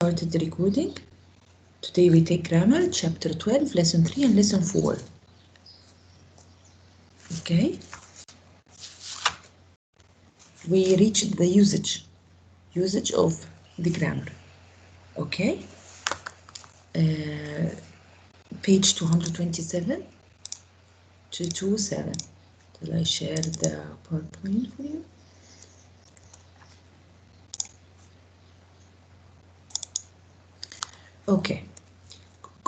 Started the recording. Today we take grammar, chapter 12, lesson 3 and lesson 4. Okay. We reached the usage of the grammar. Okay. Page 227 to 27. Till I share the PowerPoint for you. Okay.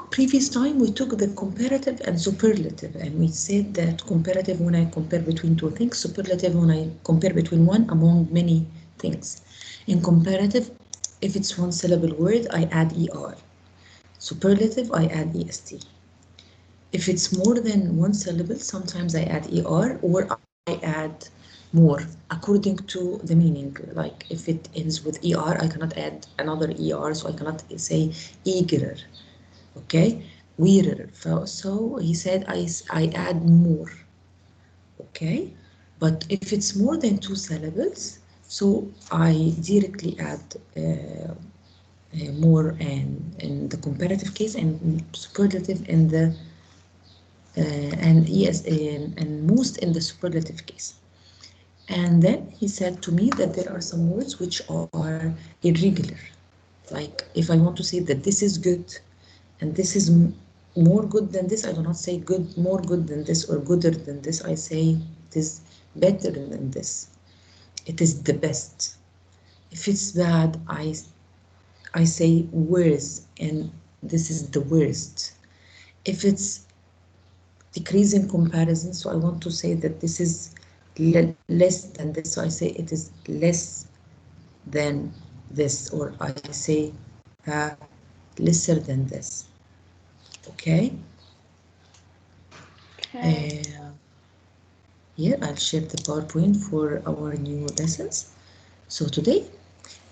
Previous time we took the comparative and superlative, and we said that comparative when I compare between two things, superlative when I compare between one among many things. In comparative, if it's one syllable word, I add ER. Superlative, I add EST. If it's more than one syllable, sometimes I add ER or I add more according to the meaning. Like if it ends with ER, I cannot add another ER, so I cannot say eager. Okay, wearer. So he said I add more. Okay, but if it's more than two syllables, so I directly add more in the comparative case and superlative in the and most in the superlative case. And then he said to me that there are some words which are irregular. Like if I want to say that this is good and this is more good than this, I do not say good, more good than this or gooder than this. I say it is better than this. It is the best. If it's bad, I say worse and this is the worst. If it's decrease in comparison, so I want to say that this is less than this, so I say it is less than this, or I say lesser than this. Okay. Here I'll share the PowerPoint for our new lessons. So today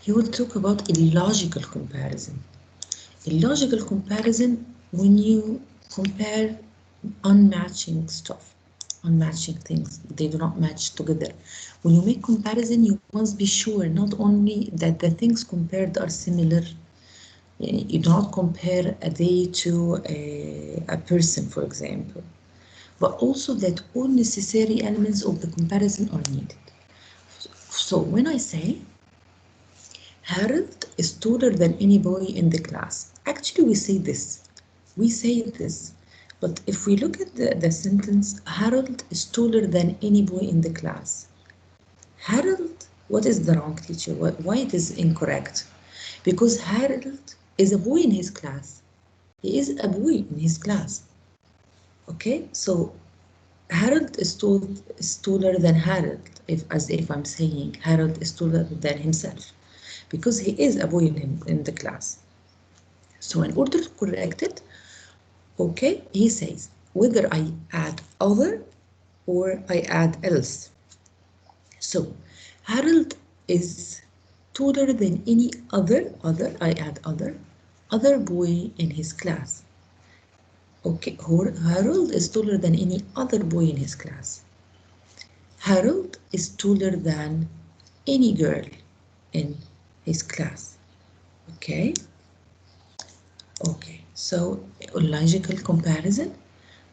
he will talk about illogical comparison. Illogical comparison when you compare unmatching stuff, unmatching things, they do not match together. When you make comparison, you must be sure not only that the things compared are similar. You do not compare a day to a person, for example, but also that all necessary elements of the comparison are needed. So when I say Harold is taller than any boy in the class, actually we say this, but if we look at the sentence, Harold is taller than any boy in the class. Harold, what is the wrong, teacher? Why it is incorrect? Because Harold is a boy in his class. He is a boy in his class. Okay, so Harold is taller than Harold, as if I'm saying Harold is taller than himself, because he is a boy in the class. So in order to correct it, okay, he says whether I add other or I add else. So Harold is taller than any other, I add other boy in his class. Okay, Harold is taller than any other boy in his class. Harold is taller than any girl in his class. Okay. Okay, so illogical comparison.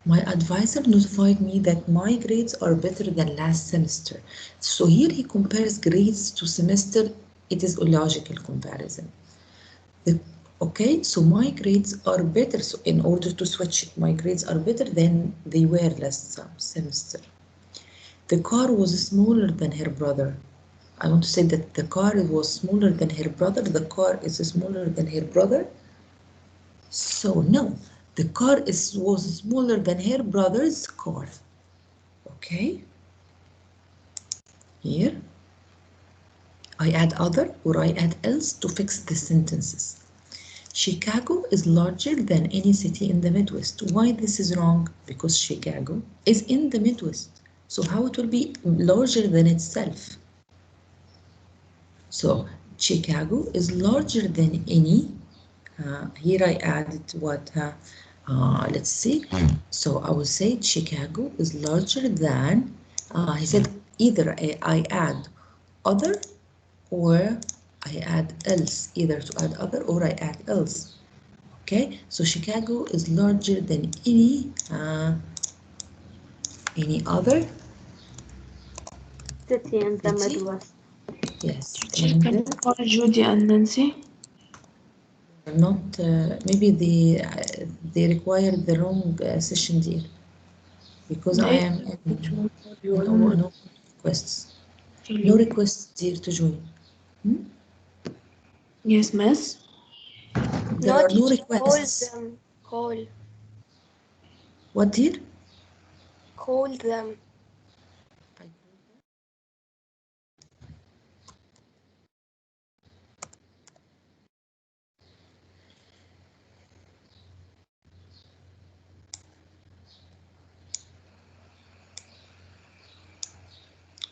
My advisor notified me that my grades are better than last semester. So here he compares grades to semester. It is illogical comparison. Okay, so my grades are better. So in order to switch, my grades are better than they were last semester. The car was smaller than her brother. I want to say that the car was smaller than her brother. The car is smaller than her brother. So no, the car was smaller than her brother's car. Okay. Here, I add other or I add else to fix the sentences. Chicago is larger than any city in the Midwest. Why this is wrong? Because Chicago is in the Midwest. So how it will be larger than itself? So Chicago is larger than any. Here I added what? Let's see. So I will say Chicago is larger than. He said either I add other or I add else, either to add other or I add else. Okay, so Chicago is larger than any other city in the city. Midwest. Yes, Check and for Judy and Nancy. not maybe they require the wrong session dear, because I am in no requests. No requests dear to join. Yes, miss. There No, are no teacher, call requests. them. Call. What dear? Call them.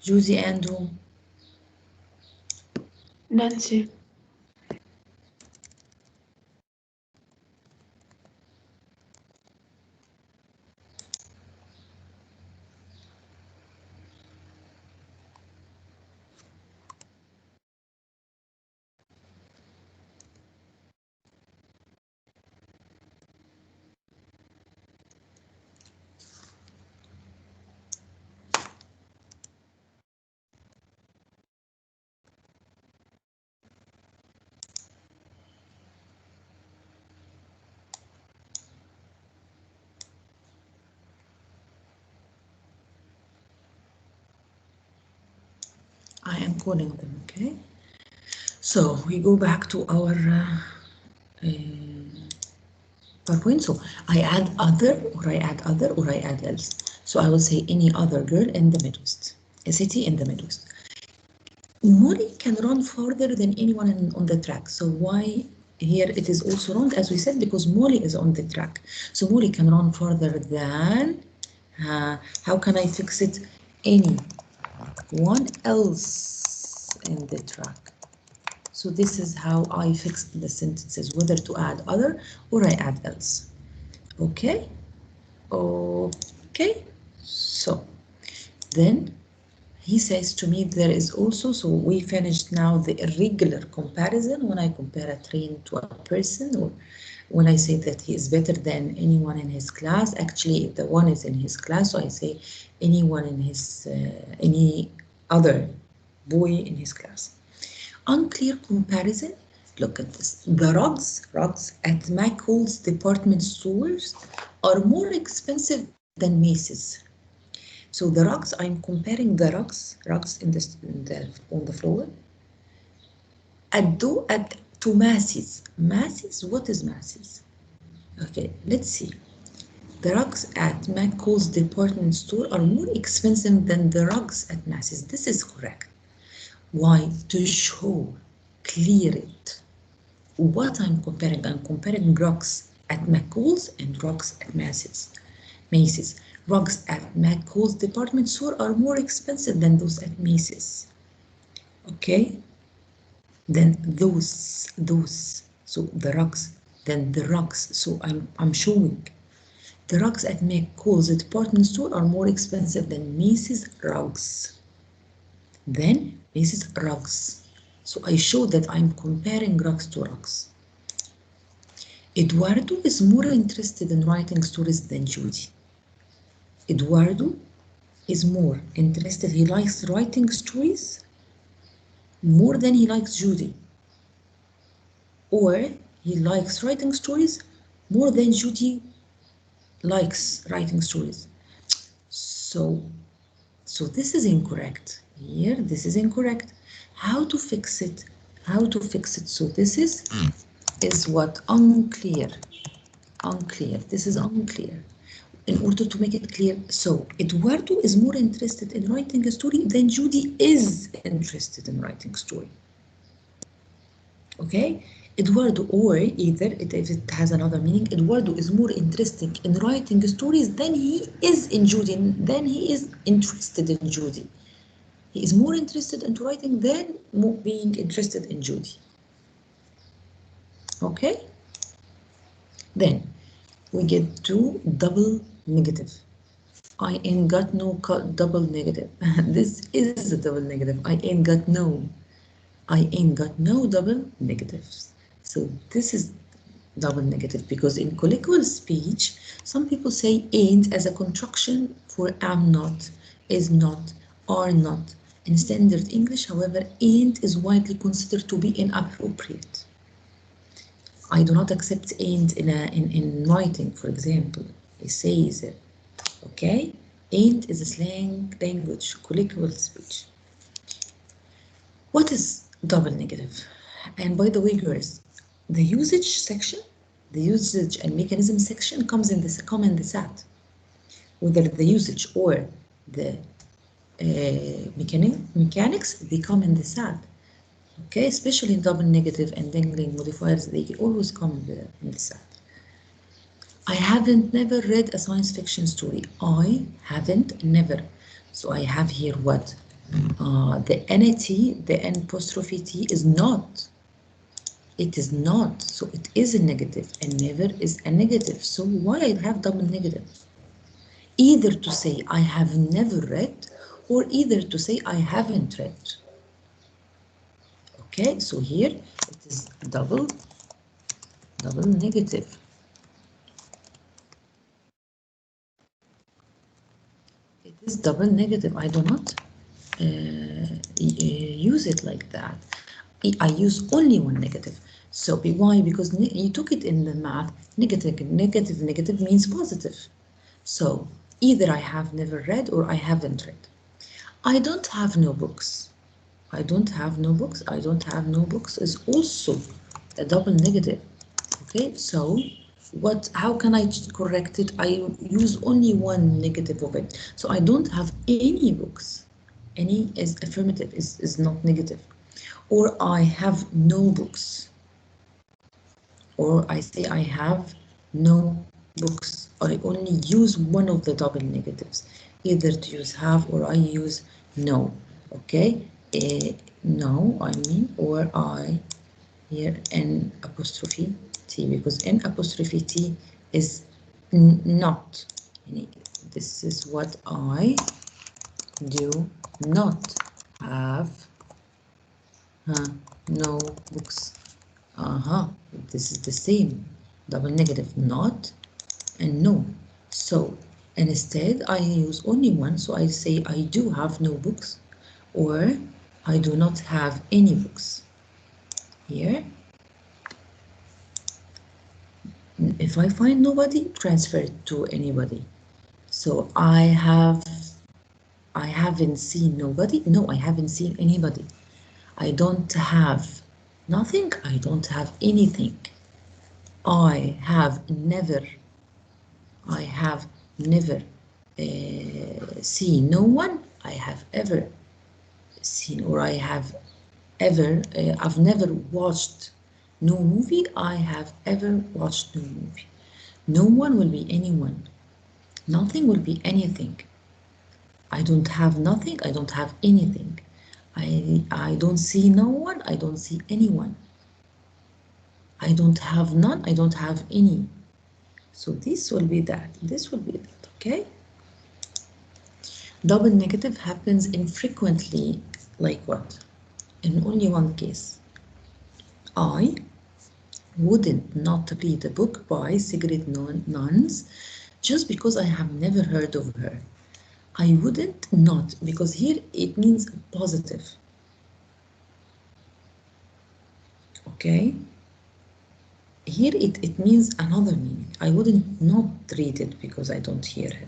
Josie and whom? Nancy. I am calling them, okay? So we go back to our PowerPoint. So I add other, or I add other, or I add else. So I will say any other girl in the Midwest, a city in the Midwest. Molly can run farther than anyone on the track. So why here it is also wrong, as we said, because Molly is on the track. So Molly can run farther than, how can I fix it? Anyone else in the track. So this is how I fixed the sentences, whether to add other or I add else. Okay? Okay. So then he says to me there is also, so we finished now the irregular comparison when I compare a train to a person, or when I say that he is better than anyone in his class. Actually, the one is in his class, so I say anyone in his, any other boy in his class. Unclear comparison. Look at this. The rugs at Michael's department stores are more expensive than Macy's. So the rugs, I'm comparing the rugs on the floor, to Macy's. Macy's, what is Macy's? Okay, let's see. The rugs at McCall's department store are more expensive than the rugs at Macy's. This is correct. Why? To show, clear it. What I'm comparing rugs at McCall's and rugs at Macy's. Macy's. Rugs at McCall's department store are more expensive than those at Macy's. Okay? Then those. So the rugs. Then the rugs. So I'm showing. The rugs at McCall's department store are more expensive than Macy's rugs. Then Macy's rugs. So I show that I'm comparing rugs to rugs. Eduardo is more interested in writing stories than Judy. Eduardo is more interested, he likes writing stories more than he likes Judy. Or he likes writing stories more than Judy likes writing stories. So this is incorrect. Here, this is incorrect. How to fix it? How to fix it? So this is what? Unclear. Unclear. This is unclear. In order to make it clear, so Eduardo is more interested in writing a story than Judy is interested in writing a story. Okay? Eduardo, or either, if it has another meaning, Eduardo is more interested in writing stories than he is in Judy, than he is interested in Judy. He is more interested in writing than being interested in Judy. Okay? Then we get to double negative. I ain't got no double negative. This is a double negative. I ain't got no. I ain't got no double negatives. So this is double negative because in colloquial speech, some people say ain't as a contraction for am not, is not, are not. In standard English, however, ain't is widely considered to be inappropriate. I do not accept ain't in writing, for example. It says it, okay? Ain't is a slang language, colloquial speech. What is double negative? And by the way, girls, the usage section, the usage and mechanism section comes in this come in the SAT. Whether the usage or the mechanics, they come in the SAT. Okay, especially in double negative and dangling modifiers, they always come in the SAT. I haven't never read a science fiction story. I haven't never. So I have here what? The NAT, the N apostrophe T is not. It is not. So it is a negative and never is a negative. So why I have double negative? Either to say I have never read or either to say I haven't read. Okay, so here it is double negative. It is double negative. I do not use it like that. I use only one negative. So why? Because you took it in the math. Negative means positive. So either I have never read or I haven't read. I don't have no books. I don't have no books. I don't have no books is also a double negative. Okay, so how can I correct it? I use only one negative of it. So I don't have any books. Any is affirmative, is not negative. Or I have no books. Or I say I have no books. I only use one of the double negatives. Either to use have or I use no. Okay, no, I mean, or I here N apostrophe T, because N apostrophe T is not. This is what I do not have no books. This is the same. Double negative not and no. So instead I use only one, so I say I do have no books or I do not have any books. Here, if I find nobody, transfer it to anybody. So I haven't seen nobody. No, I haven't seen anybody. I don't have nothing. I don't have anything. I have never seen no one. I have ever seen, or I have ever, I've never watched no movie. I have ever watched no movie. No one will be anyone. Nothing will be anything. I don't have nothing. I don't have anything. I don't see no one. I don't see anyone. I don't have none. I don't have any. So this will be that. This will be that. Okay. Double negative happens infrequently. Like what? In only one case. I wouldn't not read a book by Sigrid Nuns just because I have never heard of her. I wouldn't not, because here it means positive. Okay? Here it means another meaning. I wouldn't not read it because I don't hear her.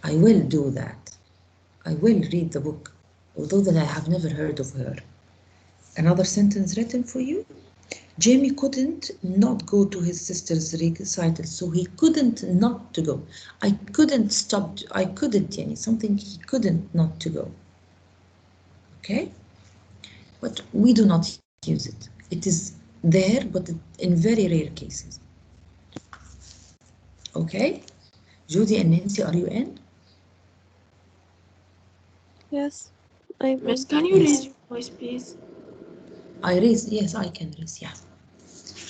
I will do that. I will read the book, although that I have never heard of her. Another sentence written for you. Jamie couldn't not go to his sister's recital, so he couldn't not to go. I couldn't stop. I couldn't, something he couldn't not to go. Okay? But we do not use it. It is there, but in very rare cases. Okay? Judy and Nancy, are you in? Yes, I will. Miss, can you raise your voice, please? I raise, yes, I can raise, yeah.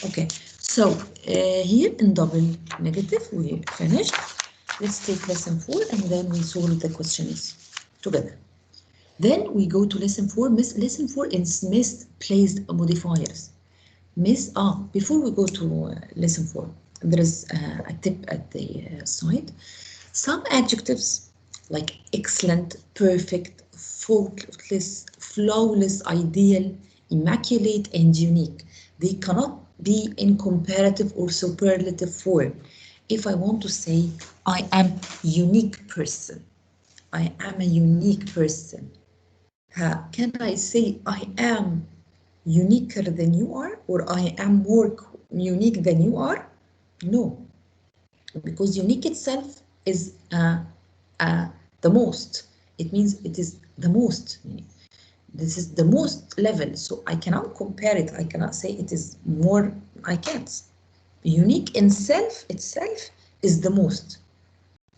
Okay, so here in double negative, we finished. Let's take lesson 4 and then we solve the questions together. Then we go to lesson 4. Lesson 4 is misplaced modifiers. Before we go to lesson 4, there is a tip at the side. Some adjectives like excellent, perfect, faultless, flawless, ideal, immaculate, and unique, they cannot be in comparative or superlative form. If I want to say I am unique person, I am a unique person, can I say I am uniquer than you are, or I am more unique than you are? No, because unique itself is the most. It means it is the most. This is the most level, so I cannot compare it. I cannot say it is more. I can't. Unique in itself is the most.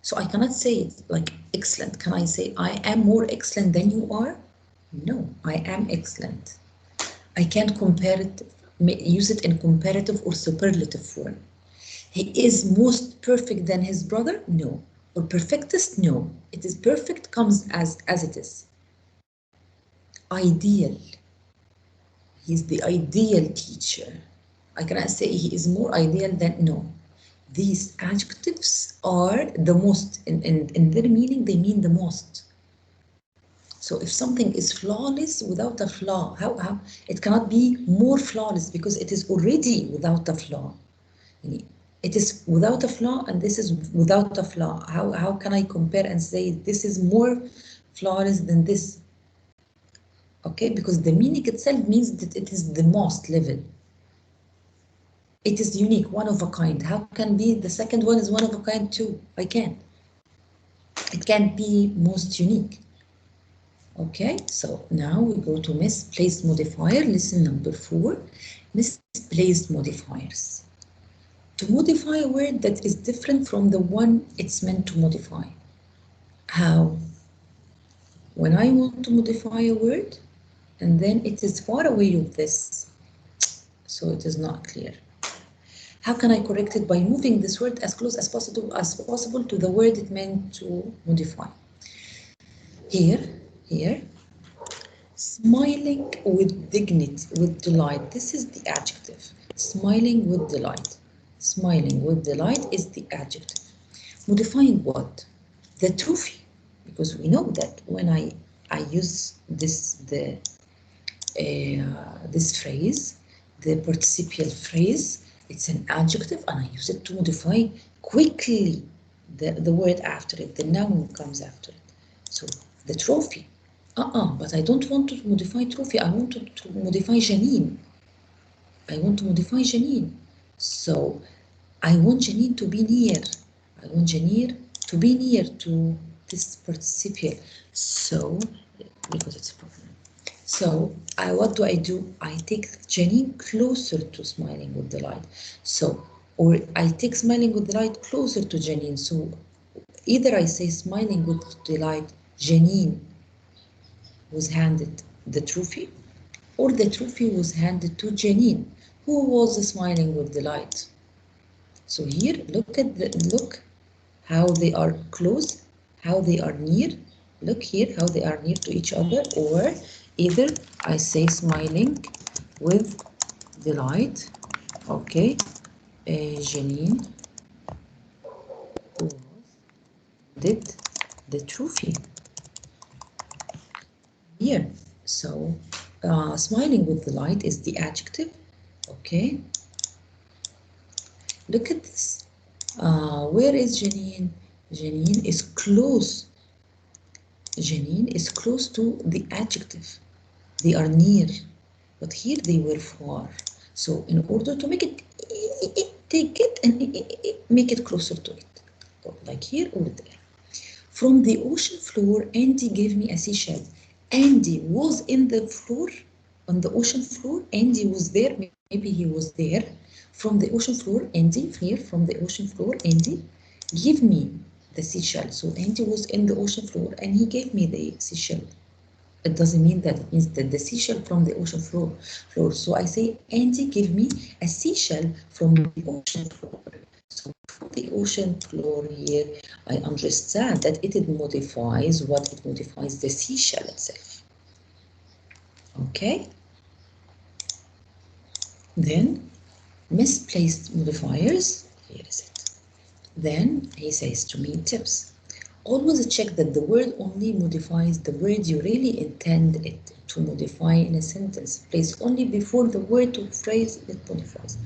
So I cannot say it like excellent. Can I say I am more excellent than you are? No, I am excellent. I can't compare it, use it in comparative or superlative form. He is most perfect than his brother? No. Or perfectest? No. It is perfect comes as it is. Ideal. He is the ideal teacher. I cannot say he is more ideal than, no. These adjectives are the most, in their meaning, they mean the most. So if something is flawless without a flaw, how it cannot be more flawless because it is already without a flaw. It is without a flaw and this is without a flaw. How can I compare and say this is more flawless than this? Okay, because the meaning itself means that it is the most level. It is unique, one of a kind. How can be the second one is one of a kind too? I can't. It can't be most unique. Okay, so now we go to misplaced modifier, lesson number 4, misplaced modifiers. To modify a word that is different from the one it's meant to modify. How? When I want to modify a word and then it is far away of this, so it is not clear. How can I correct it? By moving this word as close as possible to the word it meant to modify. Here, smiling with dignity, with delight. This is the adjective. Smiling with delight. Smiling with delight is the adjective. Modifying what? The trophy. Because we know that when I use this phrase, the participial phrase, it's an adjective and I use it to modify quickly the word after it, the noun comes after it. So the trophy. But I don't want to modify trophy. I want to modify Janine. I want to modify Janine. So I want Janine to be near. I want Janine to be near to this participial. So, because it's a problem. So, what do? I take Janine closer to smiling with delight. So, or I take smiling with delight closer to Janine. So, either I say smiling with delight, Janine was handed the trophy, or the trophy was handed to Janine, who was smiling with delight. So here, look how they are close, how they are near. Look here how they are near to each other. Or either I say smiling with delight. Okay, Janine did the trophy here. So smiling with delight is the adjective. Okay, look at this. Where is Janine? Janine is close. Janine is close to the adjective. They are near, but here they were far. So in order to make it, take it and make it closer to it, like here or there. From the ocean floor, Andy gave me a seashell. Andy was in the floor, on the ocean floor. Andy was there, maybe he was there. From the ocean floor, Andy, here, from the ocean floor, Andy, give me the seashell. So Andy was in the ocean floor and he gave me the seashell. It doesn't mean that, it means that the seashell from the ocean floor. So I say, Andy, give me a seashell from the ocean floor. So from the ocean floor here, I understand that it modifies what? It modifies the seashell itself. Okay. Then misplaced modifiers. Here is it. Then he says to me tips. Always check that the word only modifies the word you really intend it to modify in a sentence. Place only before the word or phrase it modifies.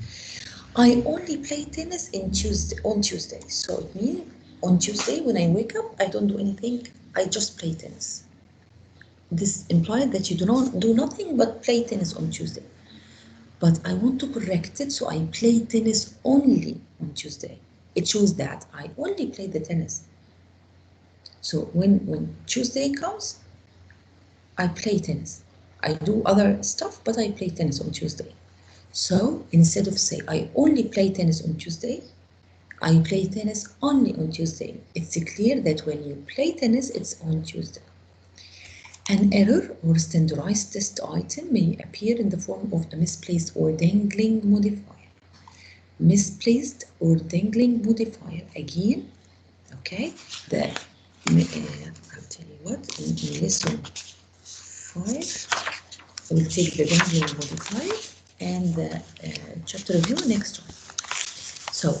I only play tennis on Tuesday. So it means on Tuesday when I wake up, I don't do anything. I just play tennis. This implies that you do not do nothing but play tennis on Tuesday. But I want to correct it, so I play tennis only on Tuesday. It shows that I only play the tennis. So when Tuesday comes, I play tennis. I do other stuff, but I play tennis on Tuesday. So instead of say I only play tennis on Tuesday, I play tennis only on Tuesday. It's clear that when you play tennis, it's on Tuesday. An error or standardized test item may appear in the form of a misplaced or dangling modifier. Misplaced or dangling modifier. Again, okay, I'll tell you what, in lesson 5, we'll take the dangling modifier and the chapter review next one. So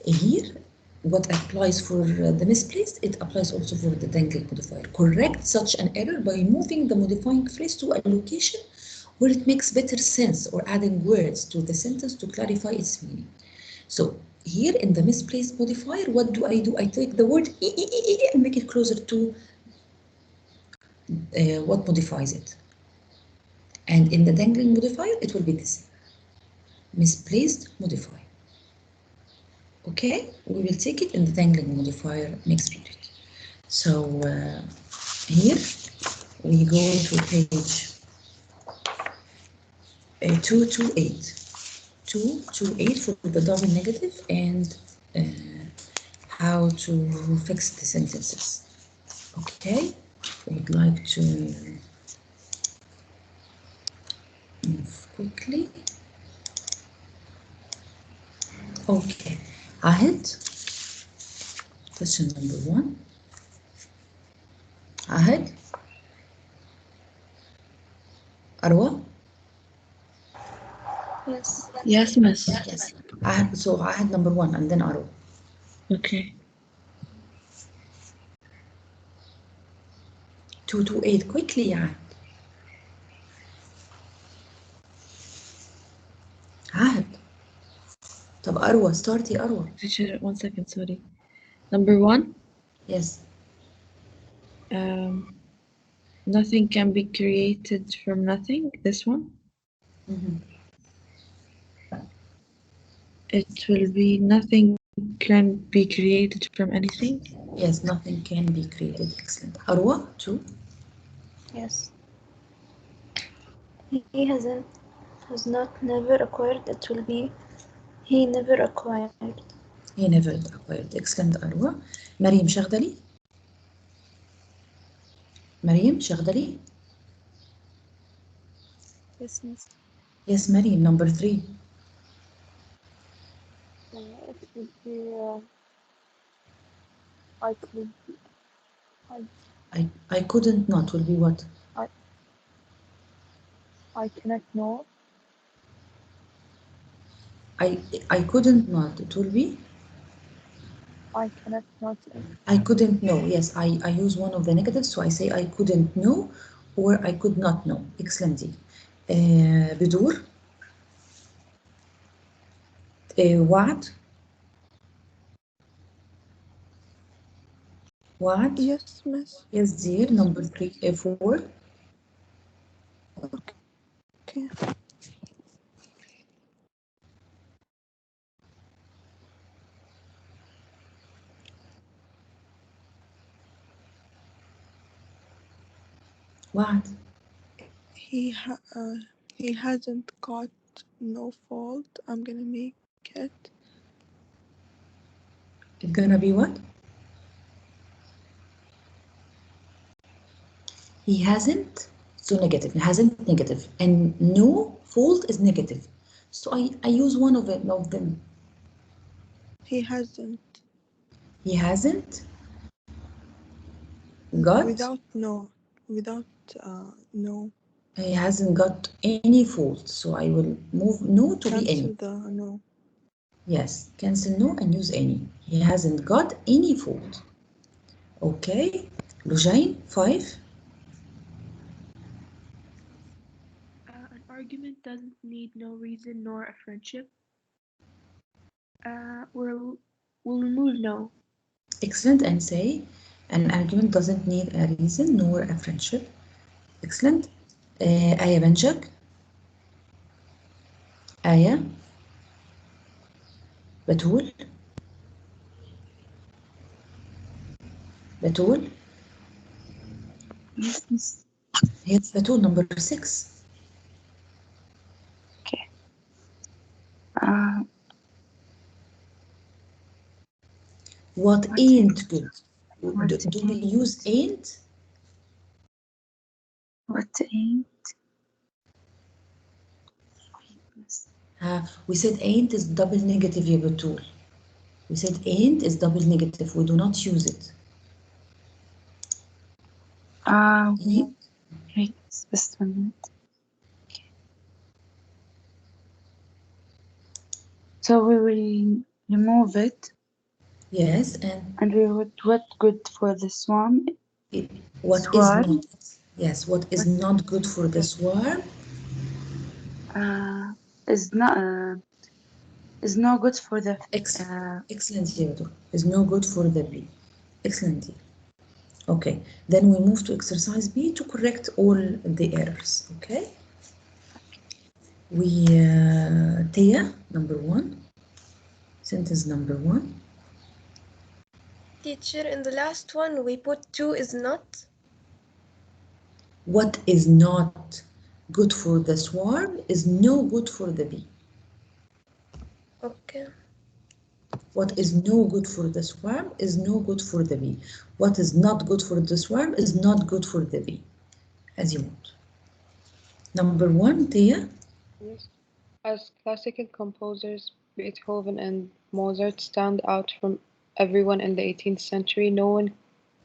here, what applies for the misplaced, it applies also for the dangling modifier. Correct such an error by moving the modifying phrase to a location where it makes better sense or adding words to the sentence to clarify its meaning. So here in the misplaced modifier, what do? I take the word and make it closer to what modifies it. And in the dangling modifier, it will be this misplaced modifier. Okay, we will take it in the dangling modifier next period. So here we go to page 228. 228 for the double negative and how to fix the sentences. Okay, we'd like to move quickly. Okay, ahead. Question number 1. Ahead. Arwa? Yes. Yes, miss. Yes. So ahead number 1 and then Arwa. Okay. 228 quickly يعني. عهد. طب أروى ستارتي أروى. Teacher, 1 second, sorry. Number 1. Yes. Nothing can be created from nothing. This one. It will be nothing can be created from anything. Yes, nothing can be created. Excellent. أروى 2. Yes. He has not never acquired. It will be he never acquired. He never acquired. Excellent أروى. مريم شغدلي. مريم شغدلي. Yes, miss. Yes, مريم number 3. It will be I couldn't not will be what? I cannot know. I couldn't not. It will be? I cannot not. I couldn't know. Yes, I use one of the negatives, so I say I couldn't know or I could not know. Excellent. بدور. وعد. وعد. Yes, miss. Yes, dear. Number 3. 4. Okay. وعد. He hasn't got no fault. I'm gonna make it. It's gonna be what? He hasn't. So negative. He hasn't negative. And no fault is negative. So I use one of them. He hasn't. He hasn't got. Without no. Without no. He hasn't got any fault, so I will move no to be any. Cancel the no. Yes, cancel no and use any. He hasn't got any fault. Okay, Lujain, 5. An argument doesn't need no reason nor a friendship. We'll remove no. Excellent, and say an argument doesn't need a reason nor a friendship. Excellent. آية بنشك. آية. بتول. بتول. Yes, miss. Yes, بتول number 6. Okay. What What ain't good? What Do we ain't? use ain't? What ain't? We said ain't is double negative يا بتول. We said ain't is double negative. We do not use it. Wait, just 1 minute. Okay. So we will remove it. Yes, and we would what good for the swarm? what is Swarm. not? Yes, what is not good for the swarm? Is no good for the Excellent, Theodore. Is no good for the bee. Excellent. Okay, then we move to exercise B to correct all the errors. Okay. We Tia, number 1. Sentence number 1. Teacher, in the last one we put 2 is not. What is not good for the swarm is no good for the bee. Okay. What is no good for the swarm is no good for the bee. What is not good for the swarm is not good for the bee. As you want. Number 1, Tia. Yes. As classical composers, Beethoven and Mozart stand out from everyone in the 18th century. No one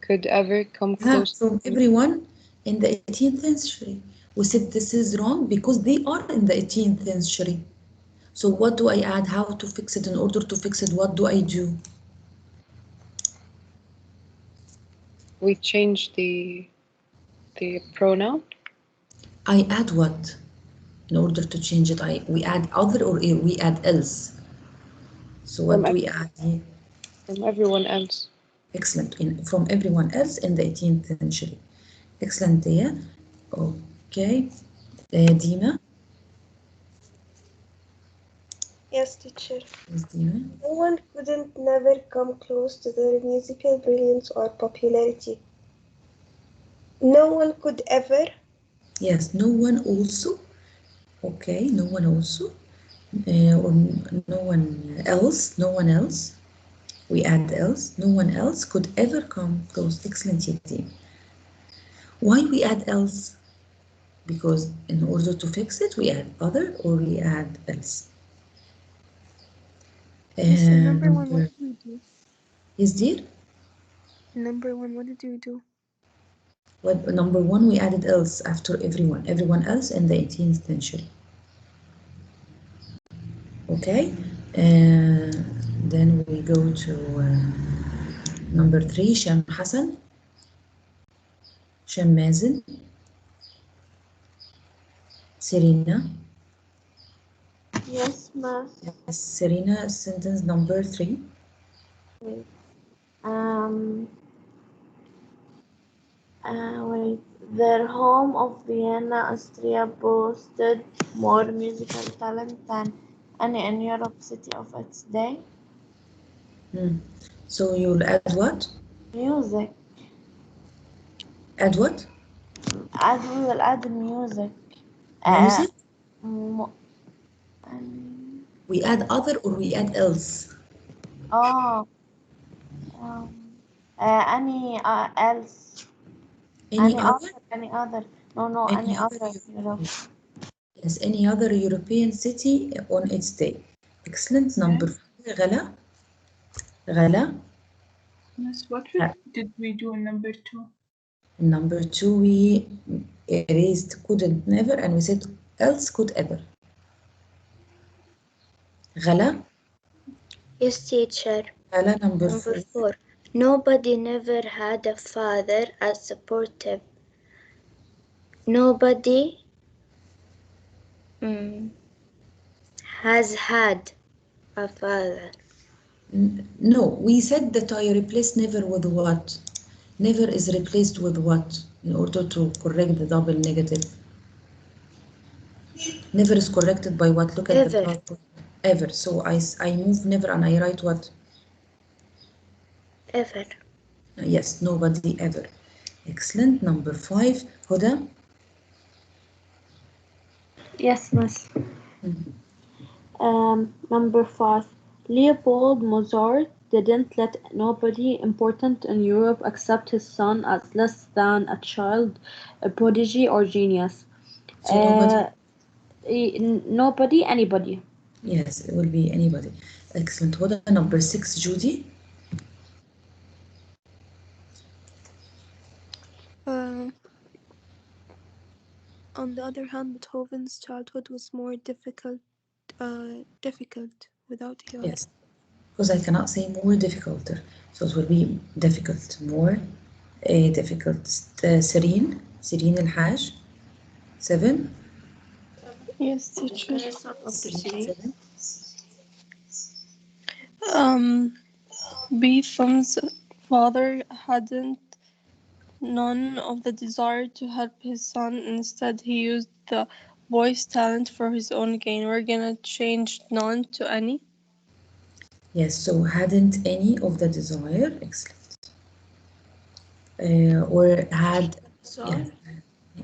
could ever come close From everyone in the 18th century. We said this is wrong because they are in the 18th century. So what do I add? How to fix it? In order to fix it, what do I do? We change the pronoun. I add what? In order to change it, we add other or we add else. So what do we add here? From everyone else. Excellent. From everyone else in the 18th century. Excellent, yeah. Okay. Dima. Yes, teacher. Yes, Dima. No one couldn't never come close to their musical brilliance or popularity. No one could ever. Yes, no one also. Okay, no one also. Or no one else. No one else. We add else. No one else could ever come close. Excellent, Yatim. Why we add else? Because in order to fix it, we add other or we add else. Number 1, what did we do? Yes, dear? Number 1, what did we do? Well, number 1, we added else after everyone else in the 18th century. Okay, then we go to number 3, Sham Hassan, Sham Mazen, Serena. Yes, ma'am. Yes, Serena, sentence number 3. Wait. Wait. Their home of Vienna, Austria boasted more musical talent than any in Europe city of its day. So you'll add what? Music. Add what? We will add music. Music? We add other or we add else? Oh. Any else? Any other? Any other? No, any other. Yes, any other European city on its day. Excellent. Number 4, Ghala. Ghala. Yes, what did we do in number 2? Number 2, we erased couldn't never, and we said else could ever. غلا. Yes, teacher. غلا number Number 4. 4. Nobody never had a father as supportive. Nobody has had a father. No, we said that I replace never with what? Never is replaced with what in order to correct the double negative? Never is corrected by what? Look at the Ever. past. Ever. So I move never and I write what? Ever. Yes, nobody ever. Excellent. Number 5. Huda? Yes, miss. Mhm. Number 5. Leopold Mozart didn't let nobody important in Europe accept his son as less than a child, a prodigy, or genius. So nobody? Nobody, anybody. Yes, it will be anybody. Excellent. Huda, number 6. Judy? Uh, on the other hand, Beethoven's childhood was more difficult without Georg. Yes. Because I cannot say more difficult. So it will be difficult. More difficult. Serene الحاج. 7. Yes, teacher. After 3. 7. Beethoven's father hadn't none of the desire to help his son. Instead, he used the boy's talent for his own gain. We're gonna change none to any. Yes, so hadn't any of the desire. Excellent. Or had. صار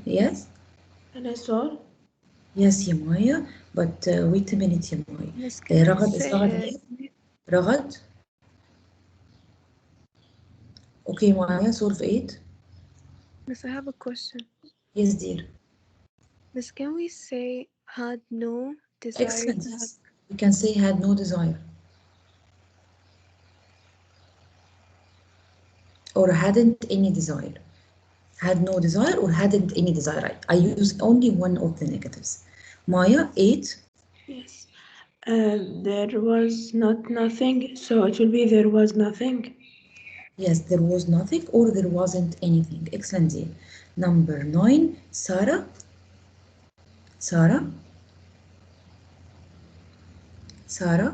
Yes. أنا صار Yes, يا مايا. But wait a minute يا مايا. Miss, can we رغد is say رغد إيه؟ رغد. Okay, Maya, solve 8. Miss, I have a question. Yes, dear. Miss, can we say had no desire Excellent. to have? Yes. We can say had no desire. Or hadn't any desire. Had no desire or hadn't any desire. I use only one of the negatives. Maya, 8. yes there was not nothing, so it will be there was nothing. Yes, there was nothing or there wasn't anything. Excellent, dear. Number 9, Sarah. Sarah. Sarah.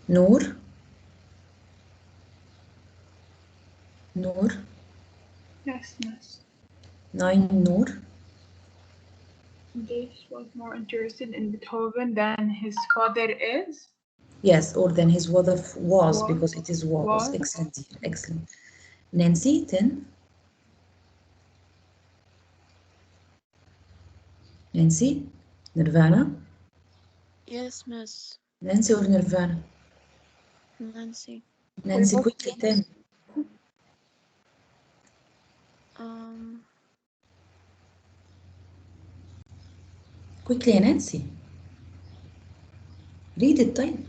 Noor. Noor. Yes, miss. 9, Noor. This was more interested in Beethoven than his father is. Yes, or then his was because it is was. Was. Excellent, dear. Excellent. Nancy, 10. Nancy. Nirvana. Yes, miss. Nancy or Nirvana? Nancy. Nancy, quickly, 10. Quickly, Nancy. Read it, time.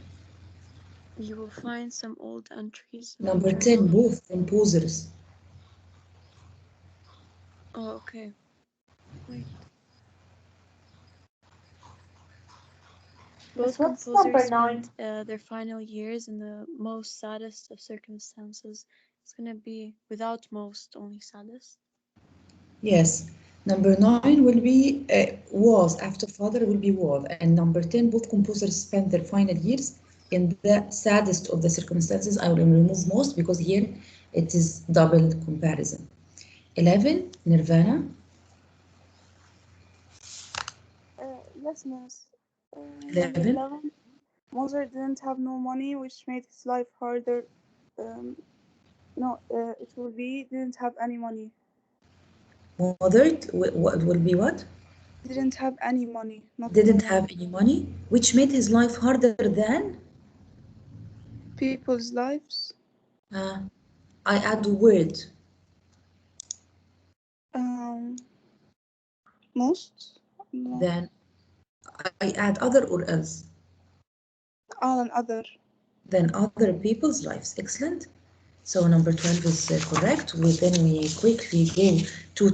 You will find some old entries in Number my 10, journal. both composers. Oh, okay. Wait. Both What's composers number 9? spent their final years in the most saddest of circumstances. It's gonna be without most, only saddest. Yes. Number 9 will be was. After father will be was. And number 10, both composers spent their final years in the saddest of the circumstances. I will remove most because here it is double comparison. 11, Nirvana. Yes, miss. Number 11. 11. Mozart didn't have no money, which made his life harder. It will be didn't have any money. Mozart, what will be what? Didn't have any money. Didn't have any money, which made his life harder than? People's lives. I add word. Most. No. Then I add other or else? All and other. Then other people's lives. Excellent. So number 12 is correct. Then we quickly go to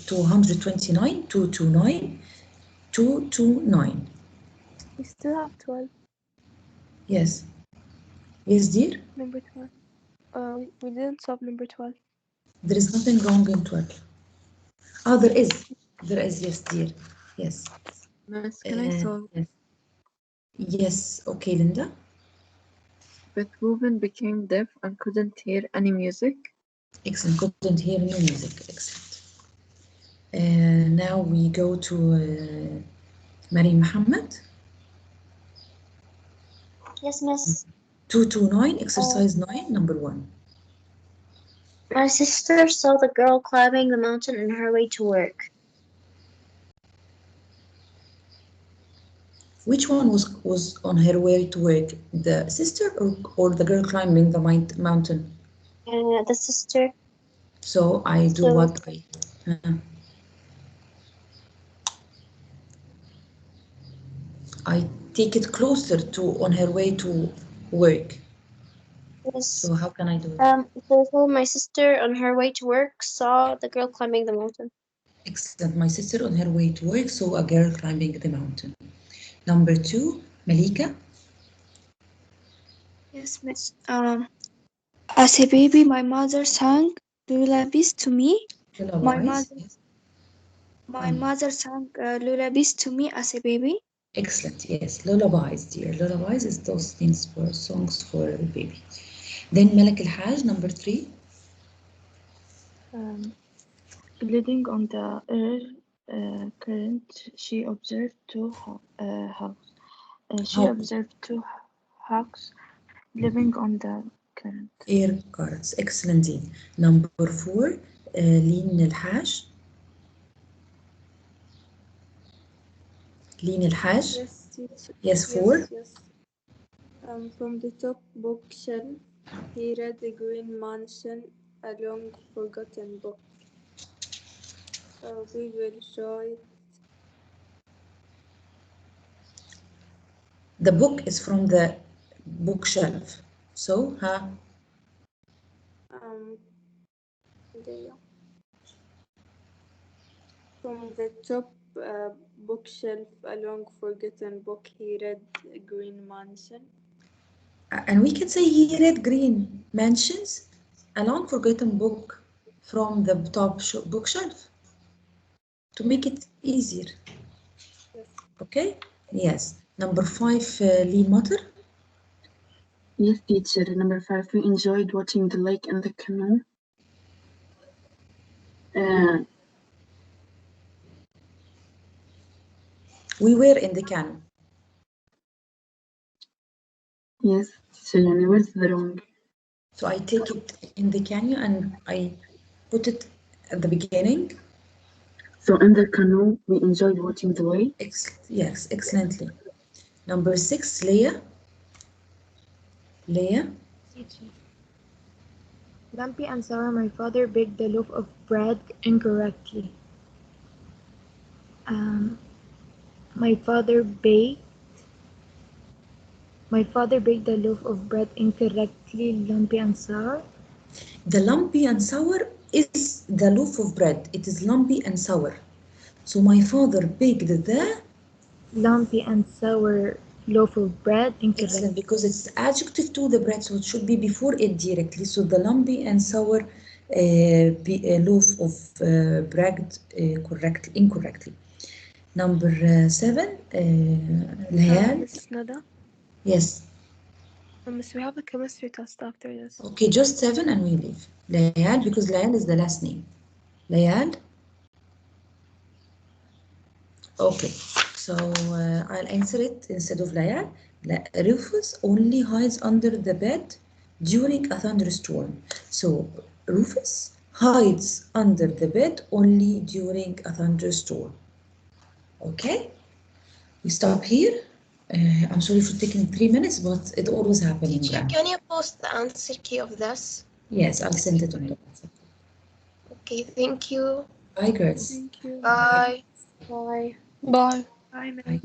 229, 229, 229. We still have 12. Yes. Yes, dear? Number 12. We didn't solve number 12. There is nothing wrong in 12. Oh, there is. There is, yes, dear. Yes. Miss, can I solve? Yes. Yes. Okay, Linda. Beethoven became deaf and couldn't hear any music. Excellent. Couldn't hear any music. Excellent. Now we go to Mary Muhammad. Yes, miss. 229, exercise 9, number 1. My sister saw the girl climbing the mountain on her way to work. Which one was on her way to work? The sister or the girl climbing the mountain? The sister. So I do So- what? I take it closer to on her way to work. Yes. So how can I do it? So my sister on her way to work saw the girl climbing the mountain. Excellent. My sister on her way to work saw a girl climbing the mountain. Number 2, Malika. Yes, miss. As a baby, my mother sang lullabies to me. Lullabies. My mother sang lullabies to me as a baby. Excellent. Yes, lullabies, dear. Lullabies is those things for songs for a baby. Then Malak al-Haj, number 3. Leading on the air current, she observed two hawks. She observed two hawks living on the current. Air currents. Excellent, Dean. Number 4, Lin al-Haj. Lin al-Haj. Yes, teacher. Yes, 4. Yes. From the top bookshelf, he read The Green Mansion, a long forgotten book. We will show it. The book is from the bookshelf. So, From the top bookshelf, a long forgotten book, he read Green Mansion. and we can say he read Green Mansions, a long forgotten book from the top bookshelf to make it easier. Yes. Okay? Yes. Number 5, Lee Mutter. Yes, teacher. Number 5, we enjoyed watching the lake and the canoe. We were in the canoe. Yes, so where's the wrong? So I take it in the canoe and I put it at the beginning. So in the canoe, we enjoyed watching the lake. Yes, excellently. Number 6, Leah. Leah. Lumpy and sour, my father baked the loaf of bread incorrectly. My father baked the loaf of bread incorrectly, lumpy and sour. The lumpy and sour is the loaf of bread. It is lumpy and sour. So my father baked the lumpy and sour loaf of bread incorrectly. Excellent, because it's adjective to the bread, so it should be before it directly. So the lumpy and sour loaf of bread incorrectly. Number 7, Layal. Mrs. Nada? Yes. Miss, we have a chemistry test after this. Okay, just 7 and we leave. Layal, because Layal is the last name. Layal. Okay, so I'll answer it instead of Layal. Rufus only hides under the bed during a thunderstorm. So Rufus hides under the bed only during a thunderstorm. Okay, we stop here. I'm sorry for taking 3 minutes, but it always happens. Teacher, can you post the answer key of this? Yes, I'll send it on your WhatsApp. Okay, thank you. Bye, girls. Thank you. Bye. Bye. Bye. Bye, Bye.